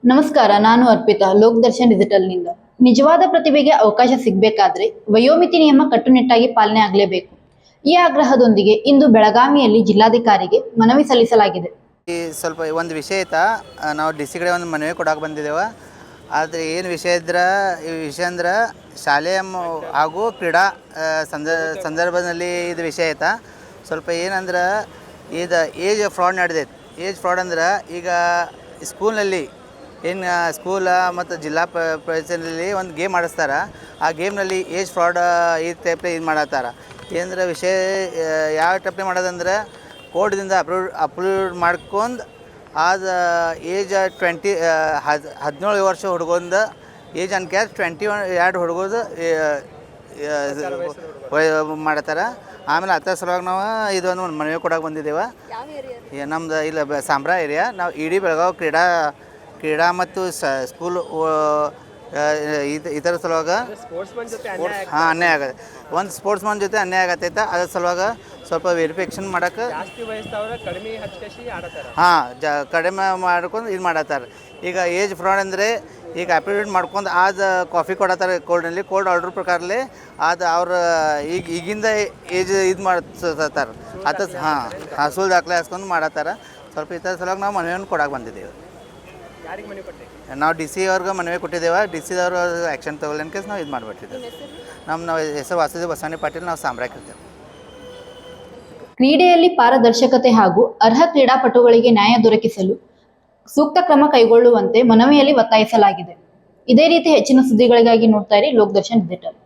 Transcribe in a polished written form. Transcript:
ನಮಸ್ಕಾರ, ನಾನು ಅರ್ಪಿತಾ, ಲೋಕ್ ದರ್ಶನ್ ಡಿಜಿಟಲ್ನಿಂದ. ನಿಜವಾದ ಪ್ರತಿಭೆಗೆ ಅವಕಾಶ ಸಿಗಬೇಕಾದ್ರೆ ವಯೋಮಿತಿ ನಿಯಮ ಕಟ್ಟುನಿಟ್ಟಾಗಿ ಪಾಲನೆ ಆಗಲೇಬೇಕು. ಈ ಆಗ್ರಹದೊಂದಿಗೆ ಇಂದು ಬೆಳಗಾವಿಯಲ್ಲಿ ಜಿಲ್ಲಾಧಿಕಾರಿಗೆ ಮನವಿ ಸಲ್ಲಿಸಲಾಗಿದೆ. ಸ್ವಲ್ಪ ಒಂದು ವಿಷಯ ಐತಾ, ನಾವು ಡಿ ಸಿ ಕಡೆ ಒಂದು ಮನವಿ ಕೊಡಕ್ಕೆ ಬಂದಿದ್ದೇವೆ. ಆದರೆ ಏನು ವಿಷಯ ಇದ್ರೆ ಈ ವಿಷಯ ಅಂದ್ರೆ ಶಾಲೆಯ ಹಾಗೂ ಕ್ರೀಡಾ ಸಂದರ್ಭದಲ್ಲಿ ಇದು ವಿಷಯ ಐತಾ. ಸ್ವಲ್ಪ ಏನಂದ್ರೆ ಇದು ಏಜ್ ಫ್ರಾಡ್ ನಡೆದೈತೆ. ಏಜ್ ಫ್ರಾಡ್ ಅಂದ್ರೆ ಈಗ ಸ್ಕೂಲ್ನಲ್ಲಿ ಏನು ಸ್ಕೂಲ ಮತ್ತು ಜಿಲ್ಲಾ ಪರಿಷತ್ನಲ್ಲಿ ಒಂದು ಗೇಮ್ ಆಡಿಸ್ತಾರೆ. ಆ ಗೇಮ್ನಲ್ಲಿ ಏಜ್ ಫ್ರಾಡ್ ಈ ಟೈಪ್ಲೆ ಇದು ಮಾಡತ್ತಾರ. ಏನಂದ್ರೆ ವಿಷಯ ಯಾವ ಟೈಪ್ಲೆ ಮಾಡೋದಂದ್ರೆ ಕೋರ್ಟ್ದಿಂದ ಅಪ್ರೂವ್ ಮಾಡ್ಕೊಂಡು ಆದ ಏಜ್ 17 ವರ್ಷ ಹುಡುಗಂದು ಏಜ್ ಅನ್ಕ್ಯಾ 22 ಹುಡುಗದು ಮಾಡತ್ತಾರ. ಆಮೇಲೆ ಅದರ ಸಲುವಾಗಿ ನಾವು ಇದೊಂದು ಮನವಿ ಕೊಡೋಕೆ ಬಂದಿದ್ದೇವೆ. ನಮ್ದು ಇಲ್ಲ ಸಾಂಬ್ರಾ ಏರಿಯಾ. ನಾವು ಇಡೀ ಬೆಳಗಾವಿ ಕ್ರೀಡಾ ಮತ್ತು ಸ್ಕೂಲ್ ಇದರ ಸಲುವಾಗ ಅನ್ಯಾಯ ಆಗತ್ತೆ. ಒಂದು ಸ್ಪೋರ್ಟ್ಸ್ ಮನ್ ಜೊತೆ ಅನ್ಯಾಯ ಆಗತ್ತೈತೆ. ಅದ್ರ ಸಲುವಾಗ ಸ್ವಲ್ಪ ವೆರಿಫಿಕೇಷನ್ ಮಾಡೋಕೆ ಕಡಿಮೆ ಮಾಡ್ಕೊಂಡು ಇದು ಮಾಡತ್ತಾರೆ. ಈಗ ಏಜ್ ಫ್ರಾಡ್ ಅಂದರೆ ಈಗ ಅಪ್ಡೇಟ್ ಮಾಡ್ಕೊಂಡು ಆದ ಕಾಫಿ ಕೊಡತ್ತಾರೆ ಕೋರ್ಟ್ನಲ್ಲಿ. ಕೋರ್ಟ್ ಆರ್ಡ್ರ್ ಪ್ರಕಾರಲೇ ಅದು ಅವ್ರ ಈಗಿಂದ ಏಜ್ ಇದು ಮಾಡ್ತಾರೆ. ಅದು ಸುಳ್ಳು ದಾಖಲೆ ಹಾಸ್ಕೊಂಡು ಮಾಡತ್ತಾರೆ. ಸ್ವಲ್ಪ ಈ ಥರ ಸಲುವಾಗಿ ನಾವು ಮನವಿಯನ್ನು ಕೊಡಕ್ಕೆ ಬಂದಿದ್ದೇವೆ. ನಾವು ಡಿ ಸಿ ಅವ್ರಿಗೆ ಮನವಿ ಕೊಟ್ಟಿದ್ದೇವೆ. ಡಿ ಸಿ ಅವರು ಆ್ಯಕ್ಷನ್ ತಗೊಳ್ಳೋನ್ ಕೇಸ್ ನಾವು ಇದು ಮಾಡಿಬಿಟ್ಟಿದ್ದೇವೆ. ನಾವು ಹೆಸರು ವಾಸುದೇವ್ ಬಸವಣ್ಣ ಪಾಟೀಲ್, ನಾವು ಸಾಮ್ರಾಕಿರ್ತೇವೆ. ಕ್ರೀಡೆಯಲ್ಲಿ ಪಾರದರ್ಶಕತೆ ಹಾಗೂ ಅರ್ಹ ಕ್ರೀಡಾಪಟುಗಳಿಗೆ ನ್ಯಾಯ ದೊರಕಿಸಲು ಸೂಕ್ತ ಕ್ರಮ ಕೈಗೊಳ್ಳುವಂತೆ ಮನವಿಯಲ್ಲಿ ಒತ್ತಾಯಿಸಲಾಗಿದೆ. ಇದೇ ರೀತಿ ಹೆಚ್ಚಿನ ಸುದ್ದಿಗಳಿಗಾಗಿ ನೋಡ್ತಾ ಇರಿ ಲೋಕ್ ದರ್ಶನ್ ಡಿಜಿಟಲ್.